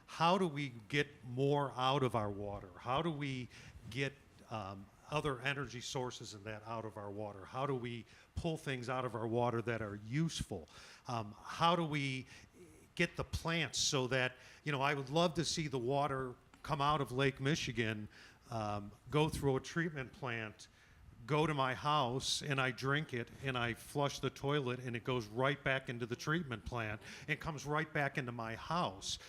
How do we get more out of our water? How do we get other energy sources and that out of our water? How do we pull things out of our water that are useful? How do we get the plants so that, I would love to see the water come out of Lake Michigan, go through a treatment plant, go to my house, and I drink it, and I flush the toilet, and it goes right back into the treatment plant, and comes right back into my house.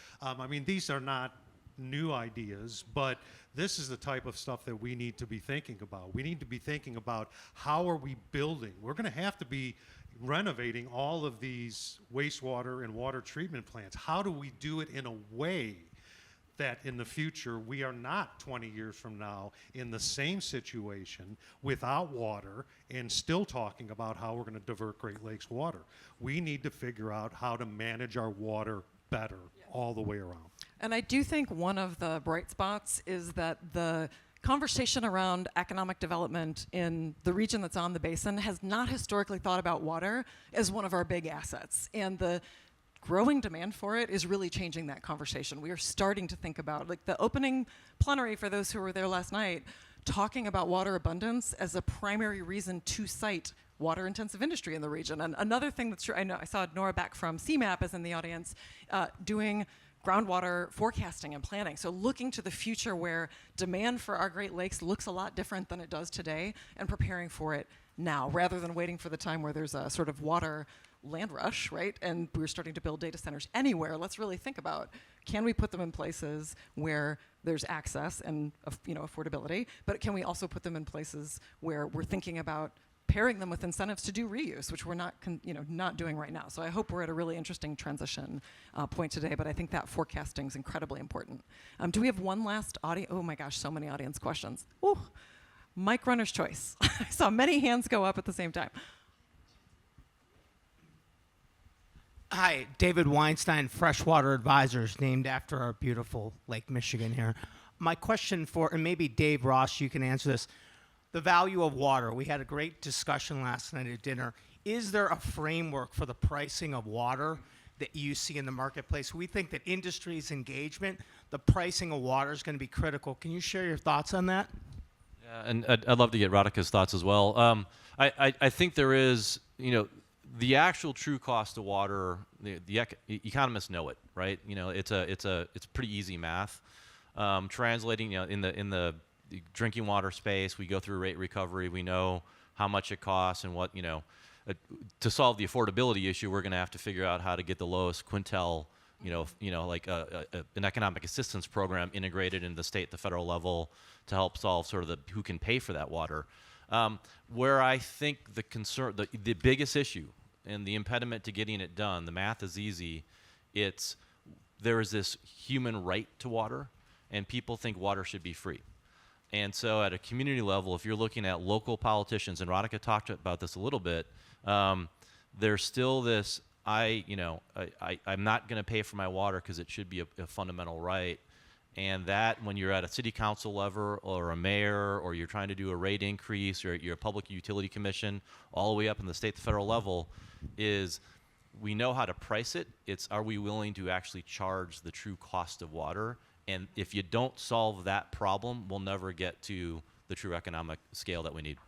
These are not new ideas, but this is the type of stuff that we need to be thinking about. We need to be thinking about how are we building. We're going to have to be renovating all of these wastewater and water treatment plants. How do we do it in a way that in the future we are not 20 years from now in the same situation without water and still talking about how we're going to divert Great Lakes water? We need to figure out how to manage our water better all the way around. And I do think one of the bright spots is that the conversation around economic development in the region that's on the basin has not historically thought about water as one of our big assets. And the growing demand for it is really changing that conversation. We are starting to think about, like the opening plenary for those who were there last night, talking about water abundance as a primary reason to cite water-intensive industry in the region. And another thing that's true, I know I saw Nora Beck from CMAP is in the audience, doing groundwater forecasting and planning. So looking to the future where demand for our Great Lakes looks a lot different than it does today, and preparing for it now, rather than waiting for the time where there's a sort of water land rush, right? And we're starting to build data centers anywhere. Let's really think about, can we put them in places where there's access and affordability, but can we also put them in places where we're thinking about pairing them with incentives to do reuse, which we're not not doing right now. So I hope we're at a really interesting transition point today, but I think that forecasting is incredibly important. Do we have one last audience? Oh my gosh, so many audience questions. Ooh, mic runner's choice. I saw many hands go up at the same time. Hi, David Weinstein, Freshwater Advisors, named after our beautiful Lake Michigan here. My question and maybe Dave Ross, you can answer this. The value of water. We had a great discussion last night at dinner. Is there a framework for the pricing of water that you see in the marketplace? We think that industry's engagement, the pricing of water is going to be critical. Can you share your thoughts on that? Yeah, and I'd love to get Radhika's thoughts as well. I think there is, the actual true cost of water. The economists know it, right? It's pretty easy math. Translating, in the drinking water space, we go through rate recovery. We know how much it costs and what, to solve the affordability issue, we're going to have to figure out how to get the lowest quintile, like an economic assistance program integrated in the state, the federal level to help solve sort of who can pay for that water. Where I think the biggest issue and the impediment to getting it done, the math is easy. There is this human right to water, and people think water should be free. And so at a community level, if you're looking at local politicians, and Radhika talked about this a little bit, there's still this, I'm not going to pay for my water because it should be a fundamental right. And that, when you're at a city council level or a mayor, or you're trying to do a rate increase, or you're a public utility commission, all the way up in the state to federal level, is we know how to price it. It's, are we willing to actually charge the true cost of water? And if you don't solve that problem, we'll never get to the true economic scale that we need.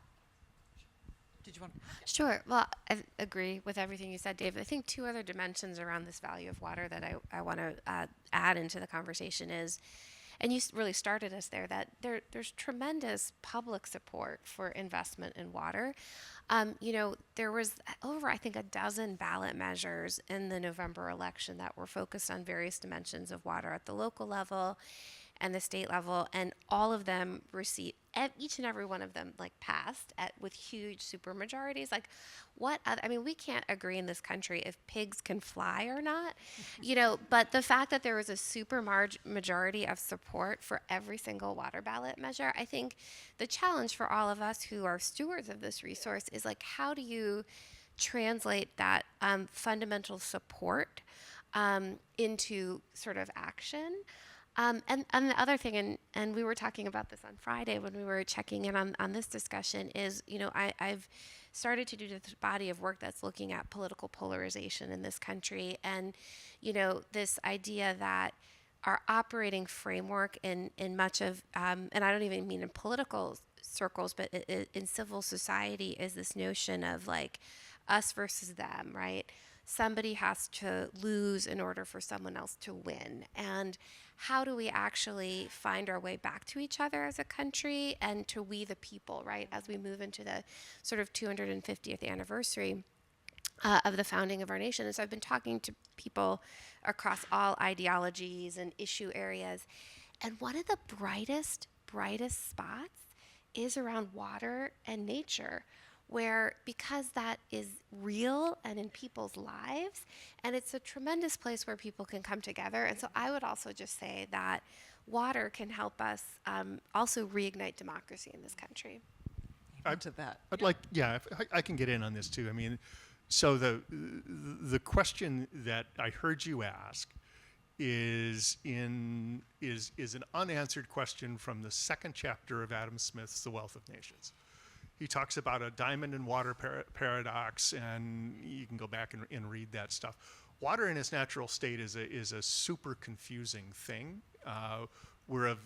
Did you want? Sure. Well, I agree with everything you said, Dave. I think two other dimensions around this value of water that I want to add into the conversation is, and you really started us there, that there's tremendous public support for investment in water. There was over, I think, a dozen ballot measures in the November election that were focused on various dimensions of water at the local level and the state level, and all of them received, each and every one of them passed with huge super majorities. We can't agree in this country if pigs can fly or not, but the fact that there was a super majority of support for every single water ballot measure, I think the challenge for all of us who are stewards of this resource is how do you translate that fundamental support into sort of action? And the other thing, and we were talking about this on Friday when we were checking in on this discussion, is, I've started to do this body of work that's looking at political polarization in this country. And, this idea that our operating framework in much of, and I don't even mean in political circles, but in civil society, is this notion of us versus them, right? Somebody has to lose in order for someone else to win. And how do we actually find our way back to each other as a country and to we the people, right? As we move into the sort of 250th anniversary of the founding of our nation. And so I've been talking to people across all ideologies and issue areas. And one of the brightest spots is around water and nature, where, because that is real and in people's lives, and it's a tremendous place where people can come together. And so I would also just say that water can help us also reignite democracy in this country. To that. I can get in on this too. I mean, so the question that I heard you ask is an unanswered question from the second chapter of Adam Smith's The Wealth of Nations. He talks about a diamond and water paradox, and you can go back and read that stuff. Water in its natural state is a super confusing thing. We're of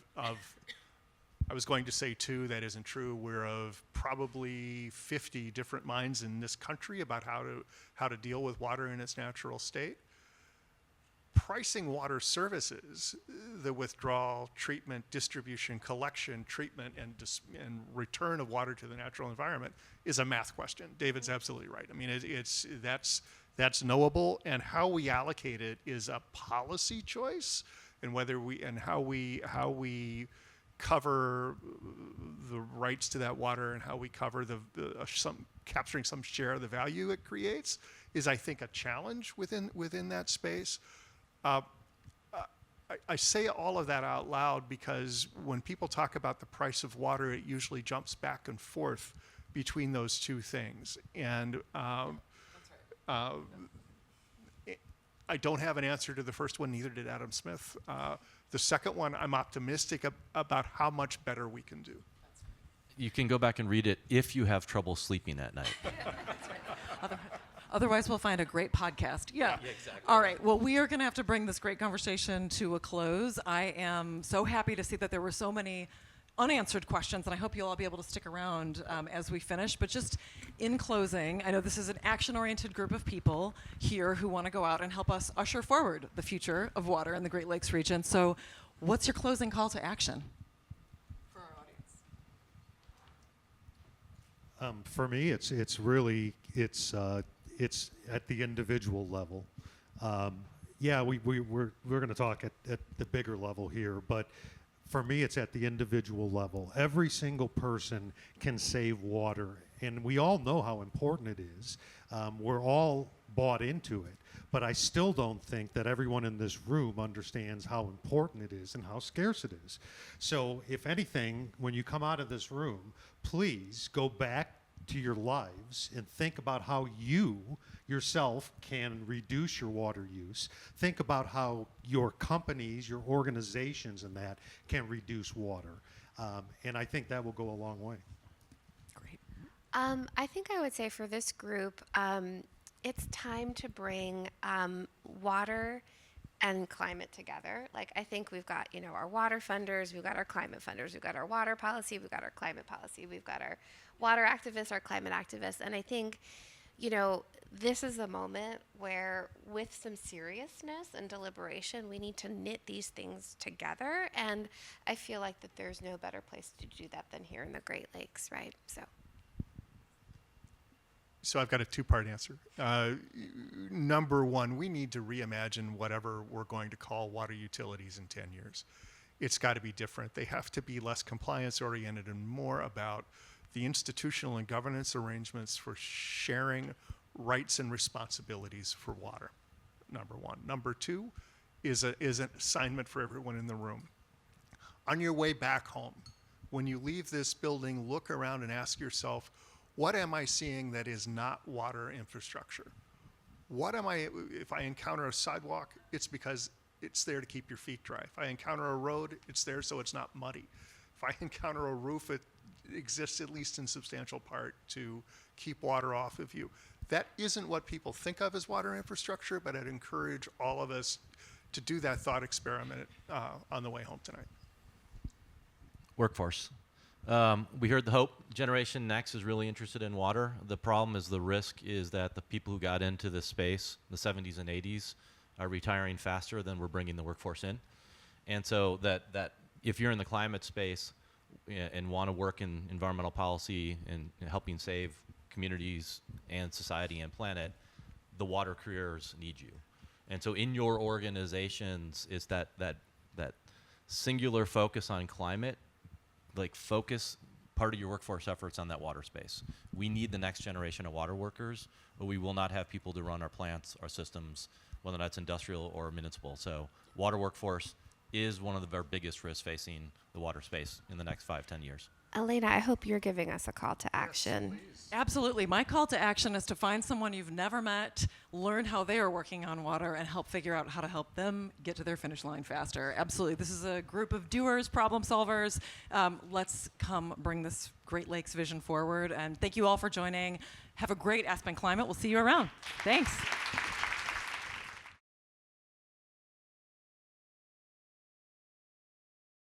I was going to say two, that isn't true. We're of probably 50 different minds in this country about how to deal with water in its natural state. Pricing water services, the withdrawal, treatment, distribution, collection, treatment, and return of water to the natural environment is a math question. David's absolutely right. I mean, that's knowable, and how we allocate it is a policy choice, and how we cover the rights to that water and how we cover capturing some share of the value it creates is, I think, a challenge within that space. I say all of that out loud because when people talk about the price of water, it usually jumps back and forth between those two things. And I don't have an answer to the first one, neither did Adam Smith. The second one, I'm optimistic about how much better we can do. You can go back and read it if you have trouble sleeping at night. Otherwise, we'll find a great podcast. Yeah. Exactly. All right. Well, we are going to have to bring this great conversation to a close. I am so happy to see that there were so many unanswered questions, and I hope you'll all be able to stick around as we finish. But just in closing, I know this is an action-oriented group of people here who want to go out and help us usher forward the future of water in the Great Lakes region. So what's your closing call to action for our audience? For me, it's really it's at the individual level. We're going to talk at the bigger level here, but for me, it's at the individual level. Every single person can save water, and we all know how important it is. We're all bought into it, but I still don't think that everyone in this room understands how important it is and how scarce it is. So if anything, when you come out of this room, please go back to your lives and think about how you yourself can reduce your water use. Think about how your companies, your organizations and that can reduce water. And I think that will go a long way. Great. I think I would say for this group, it's time to bring water and climate together. Like, I think we've got, you know, our water funders, we've got our climate funders, we've got our water policy, we've got our climate policy, we've got our water activists, our climate activists. And I think, you know, this is a moment where, with some seriousness and deliberation, we need to knit these things together. And I feel like that there's no better place to do that than here in the Great Lakes, right? So I've got a two-part answer. Number one, we need to reimagine whatever we're going to call water utilities in 10 years. It's got to be different. They have to be less compliance-oriented and more about the institutional and governance arrangements for sharing rights and responsibilities for water, number one. Number two is an assignment for everyone in the room. On your way back home, when you leave this building, look around and ask yourself, what am I seeing that is not water infrastructure? If I encounter a sidewalk, it's because it's there to keep your feet dry. If I encounter a road, it's there so it's not muddy. If I encounter a roof, it exists at least in substantial part to keep water off of you. That isn't what people think of as water infrastructure, but I'd encourage all of us to do that thought experiment on the way home tonight. Workforce. We heard the hope. Generation Next is really interested in water. The problem is the risk is that the people who got into this space, the 70s and 80s, are retiring faster than we're bringing the workforce in. And so that if you're in the climate space and want to work in environmental policy and helping save communities and society and planet, the water careers need you. And so in your organizations, it's that singular focus on climate, like focus part of your workforce efforts on that water space. We need the next generation of water workers, or we will not have people to run our plants, our systems, whether that's industrial or municipal. So water workforce is one of our biggest risks facing the water space in the next 5-10 years. Elena, I hope you're giving us a call to action. Absolutely. My call to action is to find someone you've never met, learn how they are working on water, and help figure out how to help them get to their finish line faster. Absolutely. This is a group of doers, problem solvers. Let's come bring this Great Lakes vision forward. And thank you all for joining. Have a great Aspen Climate. We'll see you around. Thanks.